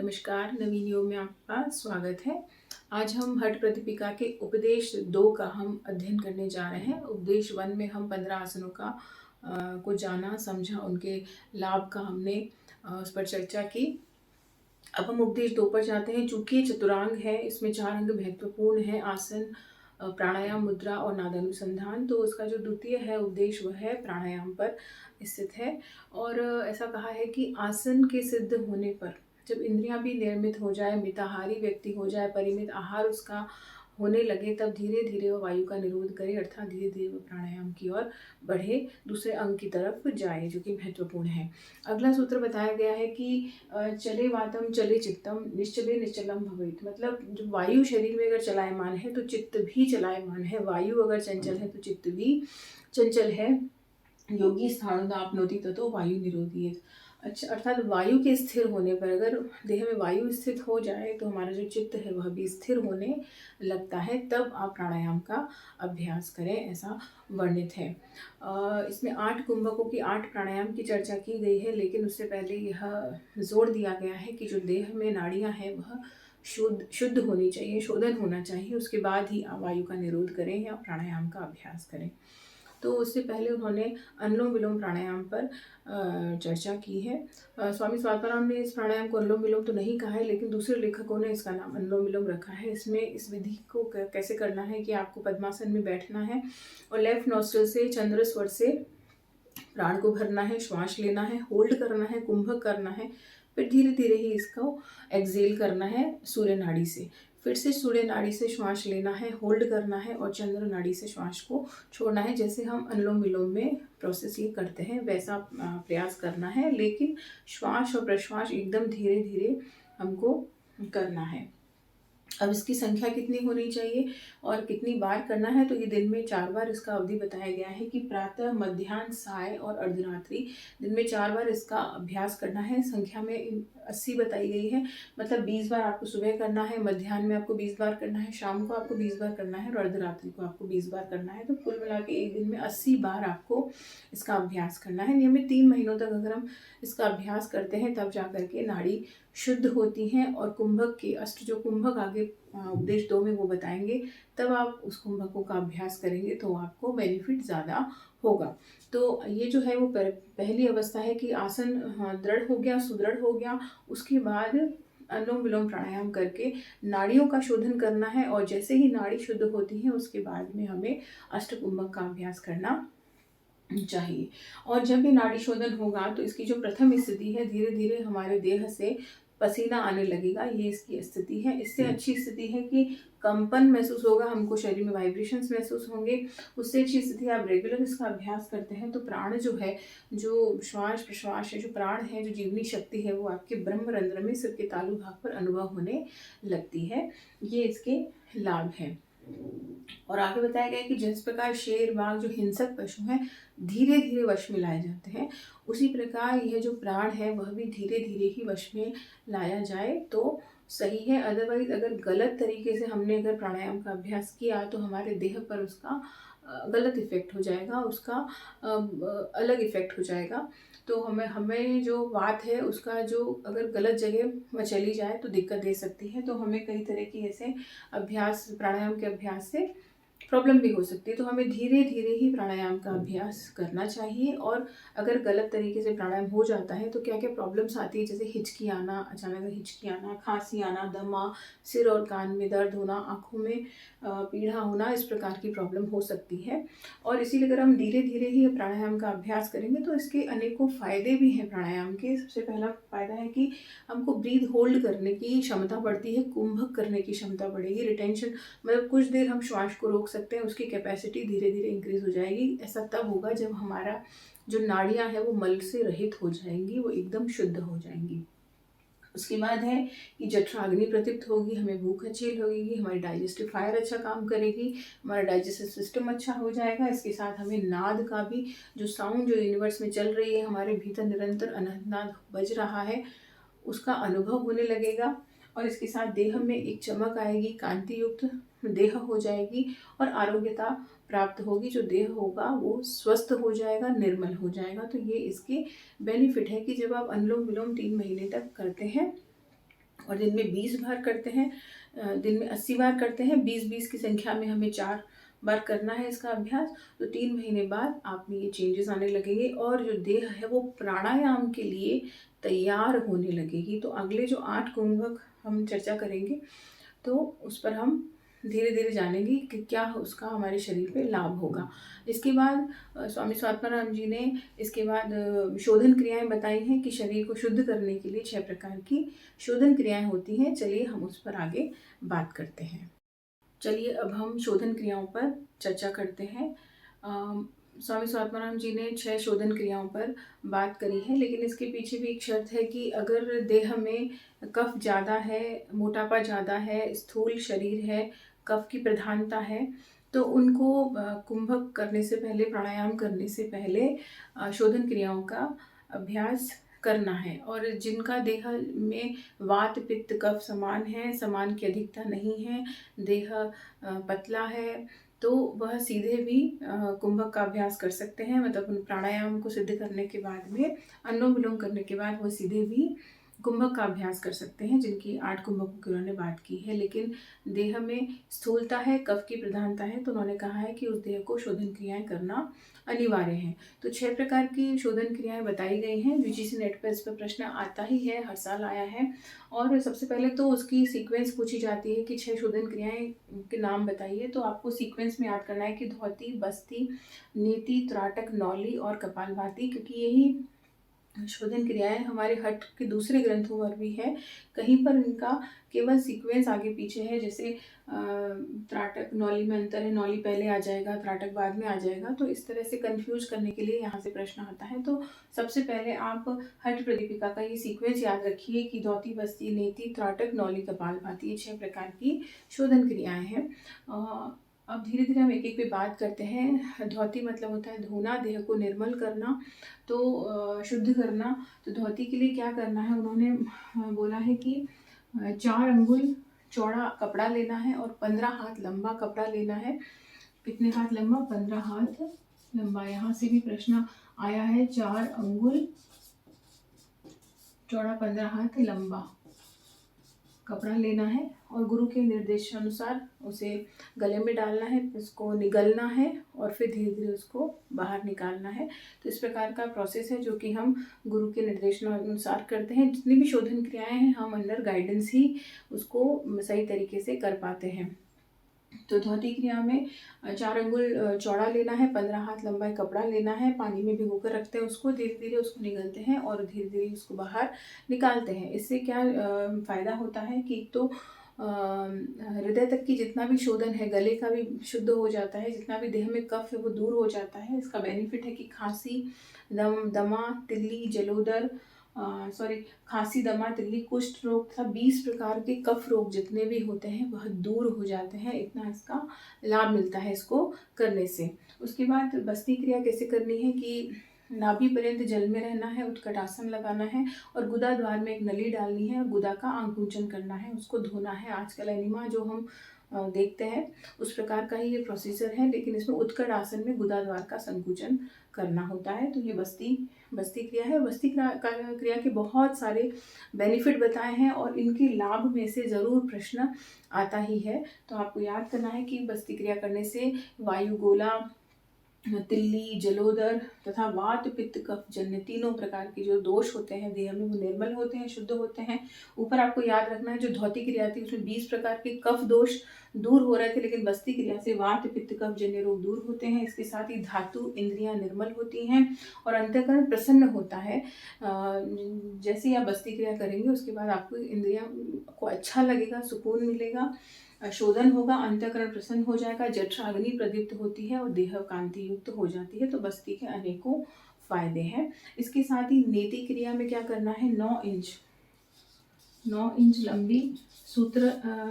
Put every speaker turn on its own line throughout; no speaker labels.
नमस्कार, नवीन योग में आपका स्वागत है। आज हम हठ प्रतिपिका के उपदेश 2 का हम अध्ययन करने जा रहे हैं। उपदेश 1 में हम 15 आसनों को जाना, समझा, उनके लाभ का हमने उस पर चर्चा की। अब हम उपदेश 2 पर जाते हैं। चूँकि ये चतुरांग है, इसमें 4 अंग महत्वपूर्ण हैं, आसन, प्राणायाम, मुद्रा और नादानुसंधान। तो उसका जो द्वितीय है उपदेश वह है प्राणायाम पर स्थित है। और ऐसा कहा है कि आसन के सिद्ध होने पर जब इंद्रियां भी निर्मित हो जाए, मिताहारी व्यक्ति हो जाए, परिमित आहार उसका होने लगे, तब धीरे धीरे वह वायु का निरोध करे, अर्थात धीरे धीरे वह प्राणायाम की ओर बढ़े, दूसरे अंग की तरफ जाए, जो कि महत्वपूर्ण है। अगला सूत्र बताया गया है कि चले वातम चले चित्तम निश्चले निश्चलम भवेत्। मतलब जो वायु शरीर में अगर चलायमान है तो चित्त भी चलायमान है, वायु अगर चंचल है तो चित्त भी चंचल है। योगी स्थाणुना आपनोति ततो वायु निरोधी। अच्छा, अर्थात वायु के स्थिर होने पर, अगर देह में वायु स्थित हो जाए तो हमारा जो चित्त है वह भी स्थिर होने लगता है, तब आप प्राणायाम का अभ्यास करें, ऐसा वर्णित है। इसमें 8 कुंभकों की 8 प्राणायाम की चर्चा की गई है, लेकिन उससे पहले यह जोर दिया गया है कि जो देह में नाड़ियां हैं वह शुद्ध होनी चाहिए, शोधन होना चाहिए, उसके बाद ही आप वायु का निरोध करें या प्राणायाम का अभ्यास करें। तो उससे पहले उन्होंने अनुलोम विलोम प्राणायाम पर चर्चा की है। स्वामी स्वात्माराम ने इस प्राणायाम को अनुलोम विलोम तो नहीं कहा है, लेकिन दूसरे लेखकों ने इसका नाम अनुलोम विलोम रखा है। इसमें इस विधि को कैसे करना है कि आपको पद्मासन में बैठना है और लेफ्ट नॉस्ट्रल से चंद्र स्वर से प्राण को भरना है, श्वास लेना है, होल्ड करना है, कुंभक करना है, फिर धीरे धीरे ही इसको एक्सेल करना है सूर्य नाड़ी से। फिर से सूर्य नाड़ी से श्वास लेना है, होल्ड करना है और चंद्र नाड़ी से श्वास को छोड़ना है। जैसे हम अनुलोम विलोम में प्रोसेस ये करते हैं वैसा प्रयास करना है, लेकिन श्वास और प्रश्वास एकदम धीरे धीरे हमको करना है। अब इसकी संख्या कितनी होनी चाहिए और कितनी बार करना है, तो ये दिन में 4 बार इसका अवधि बताया गया है कि प्रातः, मध्याह्न, साय और अर्धरात्रि दिन में 4 बार इसका अभ्यास करना है। संख्या में 80 बताई गई है, मतलब 20 बार आपको सुबह करना है, मध्याह्न में आपको 20 बार करना है, शाम को आपको 20 बार करना है और अर्धरात्रि को आपको 20 बार करना है। तो कुल मिला के एक दिन में 80 बार आपको इसका अभ्यास करना है। नियमित 3 महीनों तक अगर हम इसका अभ्यास करते हैं तब जा करके नाड़ी शुद्ध होती हैं और कुंभक के जो कुंभक आगे उपदेश 2 में वो बताएंगे, तब आप उस कुंभकों का अभ्यास करेंगे तो आपको बेनिफिट ज़्यादा होगा। तो ये जो है वो पहली अवस्था है कि आसन दृढ़ हो गया, सुदृढ़ हो गया, उसके बाद अनुलोम विलोम प्राणायाम करके नाड़ियों का शोधन करना है और जैसे ही नाड़ी शुद्ध होती है उसके बाद में हमें अष्टकुंभक का अभ्यास करना चाहिए। और जब भी नाड़ी शोधन होगा तो इसकी जो प्रथम स्थिति है, धीरे धीरे हमारे देह से पसीना आने लगेगा, ये इसकी स्थिति है। इससे अच्छी स्थिति है कि कंपन महसूस होगा, हमको शरीर में वाइब्रेशंस महसूस होंगे। उससे अच्छी स्थिति आप रेगुलर इसका अभ्यास करते हैं तो प्राण जो है, जो श्वास प्रश्वास है, जो प्राण है, जो जीवनी शक्ति है, वो आपके ब्रह्मरंध्र में सिर के तालु भाग पर अनुभव होने लगती है। ये इसके लाभ हैं। और आगे बताया गया कि जिस प्रकार शेर, बाघ जो हिंसक पशु हैं धीरे धीरे वश में लाए जाते हैं, उसी प्रकार यह जो प्राण है वह भी धीरे धीरे ही वश में लाया जाए तो सही है। अदरवाइज अगर गलत तरीके से हमने अगर प्राणायाम का अभ्यास किया तो हमारे देह पर उसका गलत इफेक्ट हो जाएगा, उसका अलग इफेक्ट हो जाएगा। तो हमें जो बात है उसका जो अगर गलत जगह में चली जाए तो दिक्कत दे सकती है। तो हमें कई तरह की ऐसे अभ्यास, प्राणायाम के अभ्यास से प्रॉब्लम भी हो सकती है। तो हमें धीरे धीरे ही प्राणायाम का अभ्यास करना चाहिए। और अगर गलत तरीके से प्राणायाम हो जाता है तो क्या क्या प्रॉब्लम्स आती है, जैसे हिचकी आना, अचानक हिचकी आना, खांसी आना, दमा, सिर और कान में दर्द होना, आँखों में पीड़ा होना, इस प्रकार की प्रॉब्लम हो सकती है। और इसीलिए अगर हम धीरे धीरे ही प्राणायाम का अभ्यास करेंगे तो इसके अनेकों फ़ायदे भी हैं प्राणायाम के। सबसे पहला फ़ायदा है कि हमको ब्रीथ होल्ड करने की क्षमता बढ़ती है, कुंभक करने की क्षमता बढ़ेगी, रिटेंशन, मतलब कुछ देर हम श्वास को रोक सकते हैं, उसकी कैपेसिटी धीरे धीरे इंक्रीज हो जाएगी। ऐसा तब होगा जब हमारा जो नाड़ियाँ हैं वो मल से रहित हो जाएंगी, वो एकदम शुद्ध हो जाएंगी। उसके बाद है कि जठराग्नि प्रदीप्त होगी, हमें भूख अच्छी लगेगी, हमारी डाइजेस्टिव फायर अच्छा काम करेगी, हमारा डाइजेस्टिव सिस्टम अच्छा हो जाएगा। इसके साथ हमें नाद का भी, जो साउंड जो यूनिवर्स में चल रही है, हमारे भीतर निरंतर अनंत नाद बज रहा है, उसका अनुभव होने लगेगा। और इसके साथ देह में एक चमक आएगी, कांति युक्त देह हो जाएगी और आरोग्यता प्राप्त होगी। जो देह होगा वो स्वस्थ हो जाएगा, निर्मल हो जाएगा। तो ये इसके बेनिफिट है कि जब आप अनुलोम विलोम 3 महीने तक करते हैं और दिन में 20 बार करते हैं, दिन में 80 बार करते हैं, 20-20 की संख्या में हमें 4 बार करना है इसका अभ्यास। तो 3 महीने बाद आप में ये चेंजेस आने लगेंगे और जो देह है वो प्राणायाम के लिए तैयार होने लगेगी। तो अगले जो 8 कुंभक हम चर्चा करेंगे, तो उस पर हम धीरे-धीरे जानेंगे कि क्या उसका हमारे शरीर पे लाभ होगा। इसके बाद स्वामी स्वात्माराम जी ने इसके बाद शोधन क्रियाएँ बताई हैं कि शरीर को शुद्ध करने के लिए 6 प्रकार की शोधन क्रियाएँ होती हैं। चलिए हम उस पर आगे बात करते हैं। चलिए अब हम शोधन क्रियाओं पर चर्चा करते हैं। स्वामी स्वात्माराम जी ने 6 शोधन क्रियाओं पर बात करी है, लेकिन इसके पीछे भी एक शर्त है कि अगर देह में कफ ज़्यादा है, मोटापा ज़्यादा है, स्थूल शरीर है, कफ की प्रधानता है, तो उनको कुंभक करने से पहले, प्राणायाम करने से पहले शोधन क्रियाओं का अभ्यास करना है। और जिनका देह में वात पित्त कफ समान है, समान की अधिकता नहीं है, देह पतला है, तो वह सीधे भी कुंभक का अभ्यास कर सकते हैं। मतलब प्राणायाम को सिद्ध करने के बाद में, अनुलोम विलोम करने के बाद वह सीधे भी कुंभक का अभ्यास कर सकते हैं, जिनकी 8 कुंभकों की उन्होंने बात की है। लेकिन देह में स्थूलता है, कफ की प्रधानता है, तो उन्होंने कहा है कि उस देह को शोधन क्रियाएं करना अनिवार्य है। तो 6 प्रकार की शोधन क्रियाएं बताई गई हैं। यूजीसी नेट पर इस पर प्रश्न आता ही है, हर साल आया है। और सबसे पहले तो उसकी सीक्वेंस पूछी जाती है कि 6 शोधन क्रियाएं के नाम बताइए। तो आपको सीक्वेंस में याद करना है कि धौती, बस्ती, नेति, त्राटक, नौली और कपालभाति, क्योंकि यही शोधन क्रियाएं हमारे हठ के दूसरे ग्रंथों पर भी है। कहीं पर इनका केवल सीक्वेंस आगे पीछे है, जैसे त्राटक नौली में अंतर है, नौली पहले आ जाएगा, त्राटक बाद में आ जाएगा। तो इस तरह से कंफ्यूज करने के लिए यहाँ से प्रश्न आता है। तो सबसे पहले आप हठ प्रदीपिका का ये सीक्वेंस याद रखिए कि धौती, बस्ती, नेति, त्राटक, नौली, कपालभाति, ये 6 प्रकार की शोधन क्रियाएं हैं। अब धीरे धीरे हम एक एक पे बात करते हैं। धौती मतलब होता है धोना, देह को निर्मल करना, तो शुद्ध करना। तो धौती के लिए क्या करना है, उन्होंने बोला है कि 4 अंगुल चौड़ा कपड़ा लेना है और 15 हाथ लंबा कपड़ा लेना है। कितने हाथ लंबा? 15 हाथ लंबा। यहाँ से भी प्रश्न आया है। 4 अंगुल चौड़ा, 15 हाथ लंबा कपड़ा लेना है और गुरु के निर्देशानुसार उसे गले में डालना है, उसको निगलना है और फिर धीरे धीरे उसको बाहर निकालना है। तो इस प्रकार का प्रोसेस है जो कि हम गुरु के निर्देशानुसार करते हैं। जितनी भी शोधन क्रियाएं हैं हम अंडर गाइडेंस ही उसको सही तरीके से कर पाते हैं। तो धौती क्रिया में 4 अंगुल चौड़ा लेना है, 15 हाथ लंबा कपड़ा लेना है, पानी में भिगो कर रखते हैं उसको, धीरे धीरे उसको निगलते हैं और धीरे धीरे उसको बाहर निकालते हैं। इससे क्या फ़ायदा होता है कि एक तो हृदय तक की जितना भी शोधन है, गले का भी शुद्ध हो जाता है, जितना भी देह में कफ है वो दूर हो जाता है। इसका बेनिफिट है कि खांसी, दमा, तिल्ली, जलोदर, खांसी, दमा, तिल्ली, कुष्ठ रोग तथा 20 प्रकार के कफ रोग जितने भी होते हैं वह दूर हो जाते हैं। इतना इसका लाभ मिलता है इसको करने से। उसके बाद बस्ती क्रिया कैसे करनी है कि नाभि पर्यंत जल में रहना है, उत्कट आसन लगाना है और गुदा द्वार में एक नली डालनी है और गुदा का आंकुचन करना है, उसको धोना है। आजकल एनिमा जो हम देखते हैं उस प्रकार का ही ये प्रोसीजर है, लेकिन इसमें उत्कट आसन में गुदा द्वार का संकुचन करना होता है। तो ये बस्ती क्रिया है। बस्ती क्रिया के बहुत सारे बेनिफिट बताए हैं और इनके लाभ में से ज़रूर प्रश्न आता ही है। तो आपको याद करना है कि बस्ती क्रिया करने से वायुगोला, तिल्ली, जलोदर तथा वात पित्त कफ जन्य तीनों प्रकार के जो दोष होते हैं देह में वो निर्मल होते हैं, शुद्ध होते हैं। ऊपर आपको याद रखना है जो धौती क्रिया थी उसमें 20 प्रकार के कफ दोष दूर हो रहे थे, लेकिन बस्ती क्रिया से वात पित्त कफ जन्य रोग दूर होते हैं। इसके साथ ही धातु इंद्रियां निर्मल होती हैं और अंतःकरण प्रसन्न होता है। जैसे ही आप बस्ती क्रिया करेंगे उसके बाद आपको इंद्रियां को अच्छा लगेगा, सुकून मिलेगा, शोधन होगा, अंतःकरण प्रसन्न हो जाएगा, जठराग्नि प्रदीप्त होती है और देह कांति युक्त हो जाती है। तो बस्ती के अनेकों फायदे हैं। इसके साथ ही नेति क्रिया में क्या करना है, 9 इंच लंबी सूत्र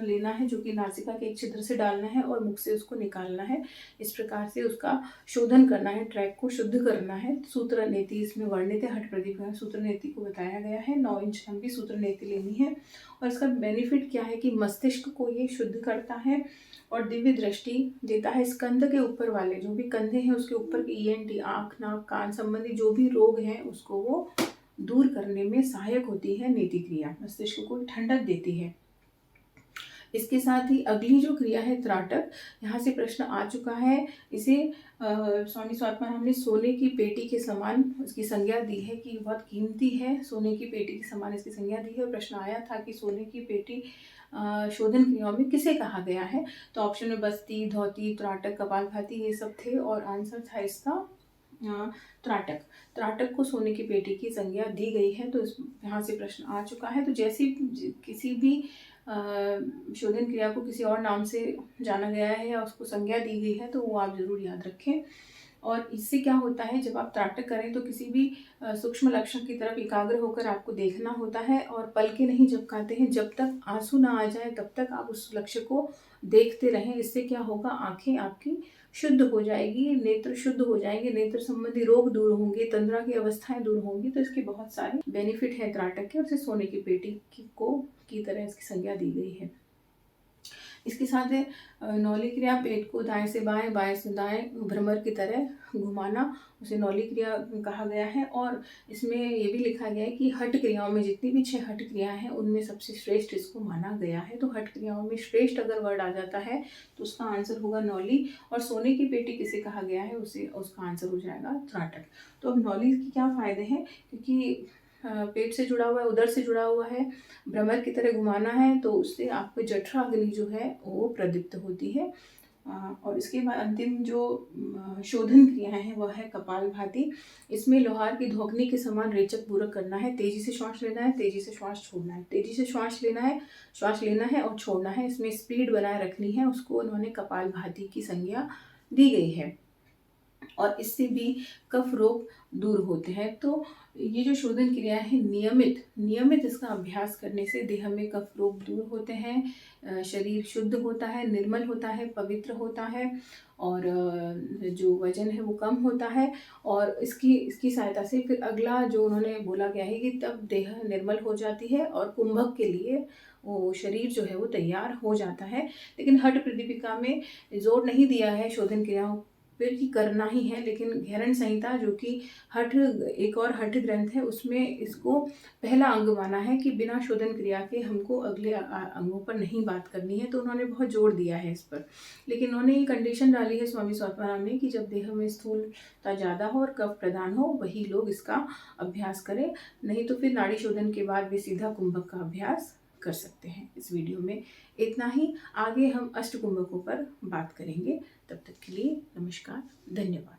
लेना है जो कि नासिका के एक छिद्र से डालना है और मुख से उसको निकालना है। इस प्रकार से उसका शोधन करना है, ट्रैक को शुद्ध करना है। सूत्र नेति इसमें वर्णित है, हठ प्रदीपिका सूत्र नेति को बताया गया है। 9 इंच लंबी सूत्र नेति लेनी है और इसका बेनिफिट क्या है कि मस्तिष्क को ये शुद्ध करता है और दिव्य दृष्टि देता है। स्कंध के ऊपर वाले जो भी कंधे हैं उसके ऊपर की ENT, आँख, नाक, कान संबंधी जो भी रोग हैं उसको वो दूर करने में सहायक होती है नेति क्रिया, मस्तिष्क को ठंडक देती है। इसके साथ ही अगली जो क्रिया है त्राटक, यहाँ से प्रश्न आ चुका है। इसे स्वामी स्वात्माराम ने सोने की पेटी के समान उसकी संज्ञा दी है कि बहुत कीमती है, सोने की पेटी के समान इसकी संज्ञा दी है। और प्रश्न आया था कि सोने की पेटी शोधन क्रियाओं में किसे कहा गया है। तो ऑप्शन में बस्ती, धौती, त्राटक, कपालभाति ये सब थे और आंसर था इसका त्राटक। त्राटक को सोने की पेटी की संज्ञा दी गई है। तो इस यहाँ से प्रश्न आ चुका है। तो जैसी किसी भी शोधन क्रिया को किसी और नाम से जाना गया है या उसको संज्ञा दी गई है तो वो आप जरूर याद रखें। और इससे क्या होता है, जब आप त्राटक करें तो किसी भी सूक्ष्म लक्षण की तरफ एकाग्र होकर आपको देखना होता है और पलकें नहीं झपकाते हैं। जब तक आंसू ना आ जाए तब तक आप उस लक्ष्य को देखते रहें। इससे क्या होगा, आंखें आपकी शुद्ध हो जाएगी, नेत्र शुद्ध हो जाएंगे, नेत्र संबंधी रोग दूर होंगे, तंद्रा की अवस्थाएं दूर होंगी। तो इसके बहुत सारे बेनिफिट है त्राटक के, और इसे सोने की पेटी की तरह इसकी संज्ञा दी गई है। इसके साथ नौली क्रिया, पेट को दाएं से बाएं, बाएं से दाएं भ्रमर की तरह घुमाना, उसे नौली क्रिया कहा गया है। और इसमें ये भी लिखा गया है कि हठ क्रियाओं में जितनी भी 6 हठ क्रियाएं हैं उनमें सबसे श्रेष्ठ इसको माना गया है। तो हठ क्रियाओं में श्रेष्ठ अगर वर्ड आ जाता है तो उसका आंसर होगा नौली। और सोने की पेटी किसे कहा गया है, उसका आंसर हो जाएगा त्राटक। तो अब नौली के क्या फायदे हैं, क्योंकि पेट से जुड़ा हुआ है, उदर से जुड़ा हुआ है, भ्रमर की तरह घुमाना है, तो उससे आपको जठरा अग्नि जो है वो प्रदीप्त होती है। और इसके बाद अंतिम जो शोधन क्रियाएं हैं वह है कपालभाति। इसमें लोहार की धोखनी के समान रेचक पूरक करना है। तेजी से श्वास लेना है, तेजी से श्वास छोड़ना है, तेजी से श्वास लेना है और छोड़ना है। इसमें स्पीड बनाए रखनी है, उसको उन्होंने कपालभाति की संज्ञा दी गई है। और इससे भी कफ रोग दूर होते हैं। तो ये जो शोधन क्रिया है नियमित इसका अभ्यास करने से देह में कफ रोग दूर होते हैं, शरीर शुद्ध होता है, निर्मल होता है, पवित्र होता है, और जो वजन है वो कम होता है। और इसकी सहायता से फिर अगला जो उन्होंने बोला गया है कि तब देह निर्मल हो जाती है और कुंभक के लिए वो शरीर जो है वो तैयार हो जाता है। लेकिन हठ प्रदीपिका में जोर नहीं दिया है शोधन क्रियाओं फिर ही करना ही है, लेकिन घेरण संहिता जो कि एक और हठ ग्रंथ है उसमें इसको पहला अंग माना है कि बिना शोधन क्रिया के हमको अगले अंगों पर नहीं बात करनी है। तो उन्होंने बहुत जोर दिया है इस पर। लेकिन उन्होंने ये कंडीशन डाली है स्वामी स्वात्माराम ने कि जब देह में स्थूलता ज़्यादा हो और कफ प्रदान हो वही लोग इसका अभ्यास करें, नहीं तो फिर नाड़ी शोधन के बाद भी सीधा कुंभक का अभ्यास कर सकते हैं। इस वीडियो में इतना ही, आगे हम अष्टकुंभकों पर बात करेंगे। तब तक के लिए नमस्कार, धन्यवाद।